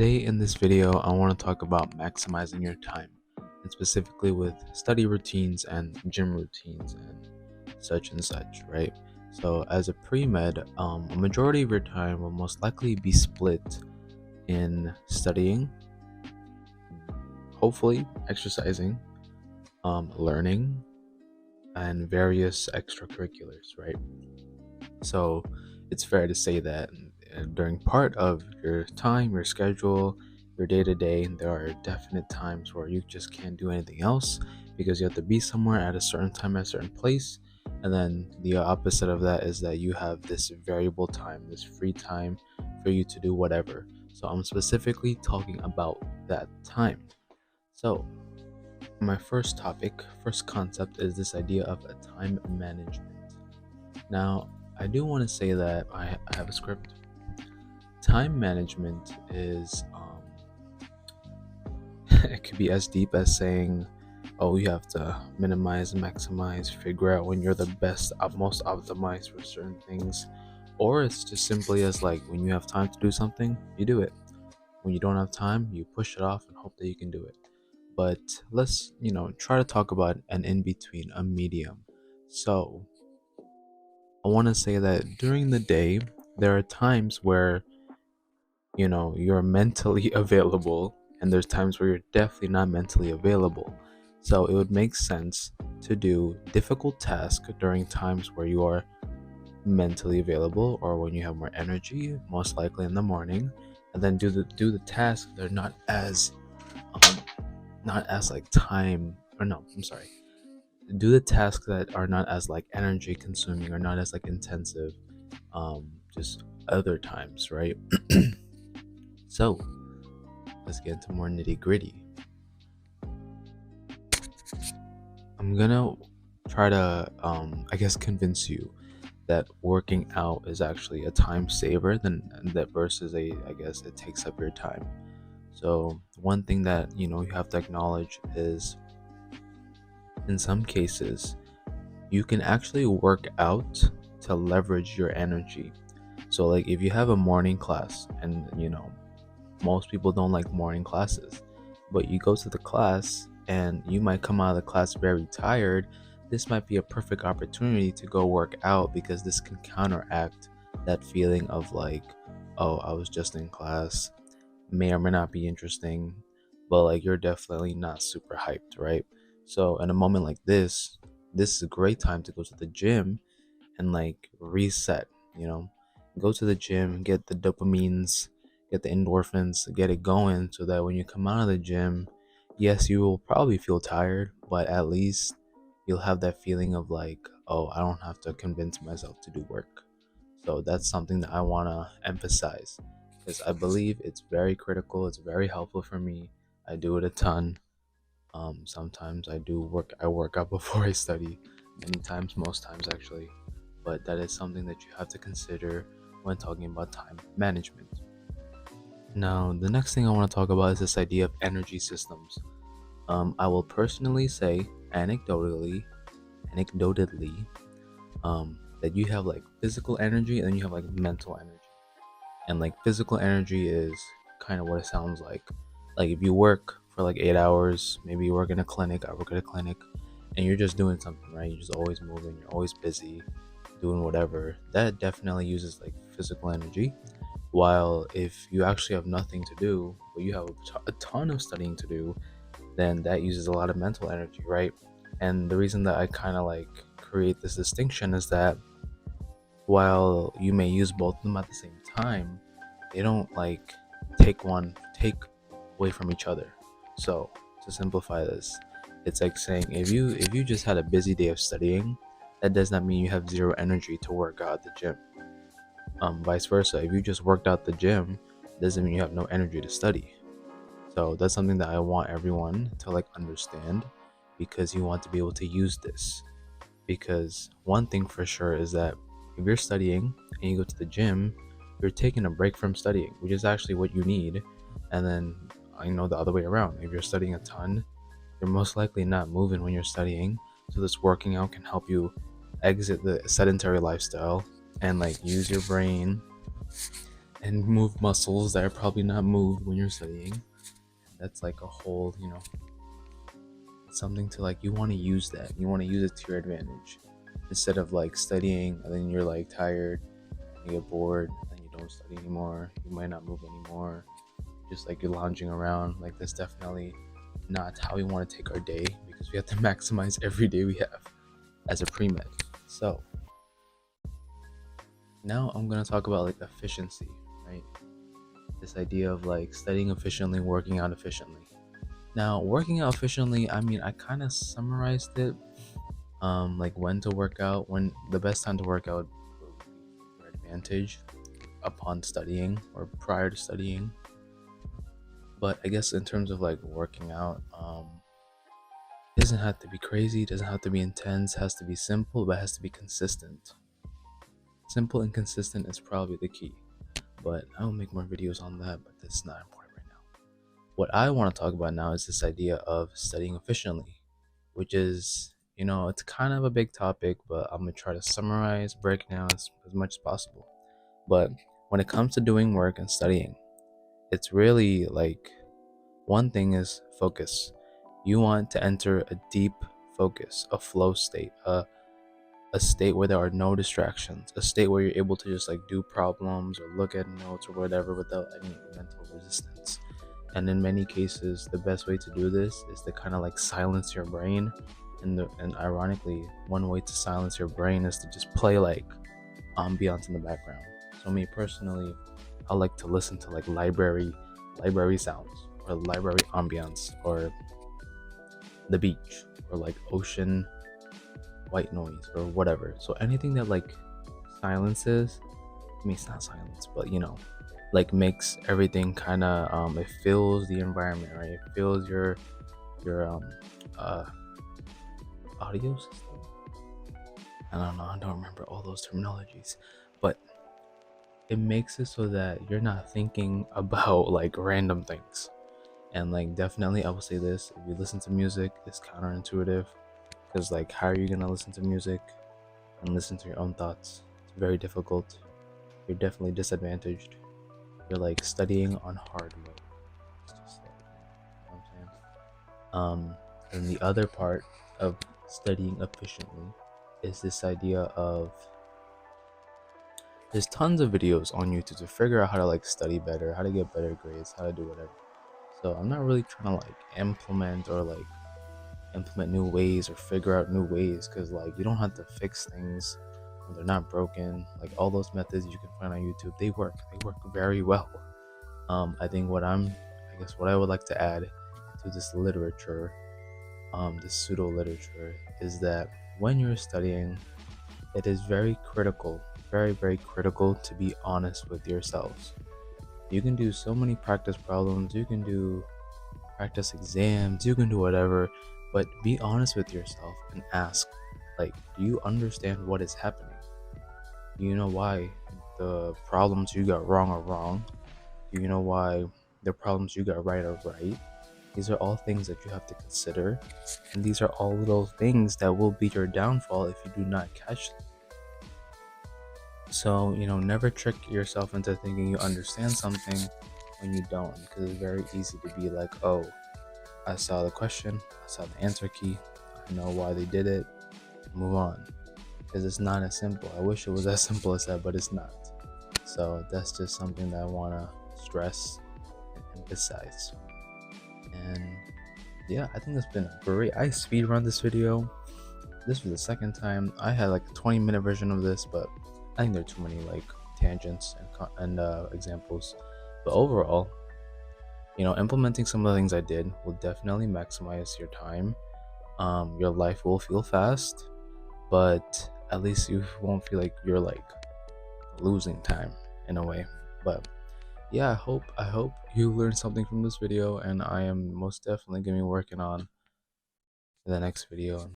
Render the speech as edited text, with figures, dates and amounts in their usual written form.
Today in this video, I want to talk about maximizing your time, and specifically with study routines and gym routines and such, right? So as a pre-med, a majority of your time will most likely be split in studying, hopefully exercising, learning, and various extracurriculars, right? So it's fair to say that during part of your time, your schedule, your day to day, there are definite times where you just can't do anything else because you have to be somewhere at a certain time at a certain place. And then the opposite of that is that you have this variable time, this free time for you to do whatever. So I'm specifically talking about that time. So my first concept is this idea of a time management. Now, I do want to say that I have a script. Time management is, it could be as deep as saying, oh, you have to minimize, maximize, figure out when you're the best, most optimized for certain things. Or it's just simply as like when you have time to do something, you do it. When you don't have time, you push it off and hope that you can do it. But let's, try to talk about an in between, a medium. So, I want to say that during the day, there are times where, you're mentally available, and there's times where you're definitely not mentally available. So it would make sense to do difficult tasks during times where you are mentally available or when you have more energy, most likely in the morning, and then do the tasks that are um not as like time or no, I'm sorry. Do the tasks that are not as like energy consuming or not as like intensive just other times, right? So let's get into more nitty gritty. I'm gonna try to I guess convince you that working out is actually a time saver than that versus I guess it takes up your time. So one thing that you have to acknowledge is in some cases you can actually work out to leverage your energy. So like if you have a morning class and most people don't like morning classes, but you go to the class and you might come out of the class very tired. This might be a perfect opportunity to go work out because this can counteract that feeling of like, oh, I was just in class, may or may not be interesting, but like you're definitely not super hyped, right? So in a moment like this is a great time to go to the gym and like reset, you know, go to the gym, get the dopamines, get the endorphins, get it going so that when you come out of the gym, yes, you will probably feel tired, but at least you'll have that feeling of like, oh, I don't have to convince myself to do work. So that's something that I want to emphasize because I believe it's very critical, it's very helpful for me. I do it a ton. Sometimes I work out before I study, many times, most times actually, but that is something that you have to consider when talking about time management. Now, the next thing I want to talk about is this idea of energy systems. I will personally say, anecdotally, that you have like physical energy and then you have like mental energy. And like physical energy is kind of what it sounds like. Like if you work for like 8 hours, maybe you work in a clinic, I work at a clinic, and you're just doing something, right? You're just always moving, you're always busy, doing whatever. That definitely uses like physical energy. While if you actually have nothing to do, but you have a ton of studying to do, then that uses a lot of mental energy, right? And the reason that I kind of like create this distinction is that while you may use both of them at the same time, they don't like take away from each other. So to simplify this, it's like saying if you just had a busy day of studying, that does not mean you have zero energy to work out at the gym. Vice versa, if you just worked out the gym, doesn't mean you have no energy to study. So that's something that I want everyone to like understand because you want to be able to use this. Because one thing for sure is that if you're studying and you go to the gym, you're taking a break from studying, which is actually what you need. And then I know the other way around. If you're studying a ton, you're most likely not moving when you're studying. So this working out can help you exit the sedentary lifestyle and like use your brain and move muscles that are probably not moved when you're studying. That's like a whole, something to like, you want to use that. You want to use it to your advantage instead of like studying and then you're like tired, you get bored, and you don't study anymore. You might not move anymore. Just like you're lounging around. Like, that's definitely not how we want to take our day, because we have to maximize every day we have as a pre-med. So now I'm gonna talk about like efficiency, right? This idea of like studying efficiently, working out efficiently. Now, working out efficiently, I mean, I kind of summarized it. Like when to work out, when the best time to work out will be your advantage upon studying or prior to studying. But I guess in terms of like working out, it doesn't have to be crazy, doesn't have to be intense, has to be simple, but has to be consistent. Simple and consistent is probably the key. But I will make more videos on that, but that's not important right now. What I want to talk about now is this idea of studying efficiently, which is, it's kind of a big topic, but I'm going to try to summarize, break it down as much as possible. But when it comes to doing work and studying, it's really like, one thing is focus. You want to enter a deep focus, a flow state, a state where there are no distractions, a state where you're able to just like do problems or look at notes or whatever without any mental resistance. And in many cases, the best way to do this is to kind of like silence your brain. And ironically, one way to silence your brain is to just play like ambiance in the background. So me personally, I like to listen to like library sounds, or library ambiance, or the beach, or like ocean white noise, or whatever. So anything that like silences, I mean, it's not silence, but like makes everything kind of it fills the environment, right? It fills your uh audio system. I don't know, I don't remember all those terminologies, but it makes it so that you're not thinking about like random things. And like, definitely I will say this, if you listen to music, it's counterintuitive, because like, how are you gonna listen to music and listen to your own thoughts? It's very difficult. You're definitely disadvantaged. You're like studying on hard mode. It's just like, you know what I'm saying? And the other part of studying efficiently is this idea of, there's tons of videos on YouTube to figure out how to like study better, how to get better grades, how to do whatever. So I'm not really trying to like implement new ways or figure out new ways, because like, you don't have to fix things when they're not broken. Like, all those methods you can find on YouTube, they work very well. I think what I would like to add to this literature, this pseudo literature, is that when you're studying, it is very critical, very, very critical to be honest with yourselves. You can do so many practice problems, you can do practice exams, you can do whatever, but be honest with yourself and ask, like, do you understand what is happening? Do you know why the problems you got wrong are wrong? Do you know why the problems you got right are right? These are all things that you have to consider, and these are all little things that will be your downfall if you do not catch them. So, never trick yourself into thinking you understand something when you don't, because it's very easy to be like, oh, I saw the question, I saw the answer key, I know why they did it, move on. Because it's not as simple. I wish it was as simple as that, but it's not. So that's just something that I want to stress and emphasize. And yeah, I think it's been great. I speedrun this video. This was the second time. I had like a 20-minute version of this, but I think there are too many like tangents and examples. But overall, implementing some of the things I did will definitely maximize your time. Your life will feel fast, but at least you won't feel like you're like losing time in a way. But yeah, I hope you learned something from this video, and I am most definitely gonna be working on the next video.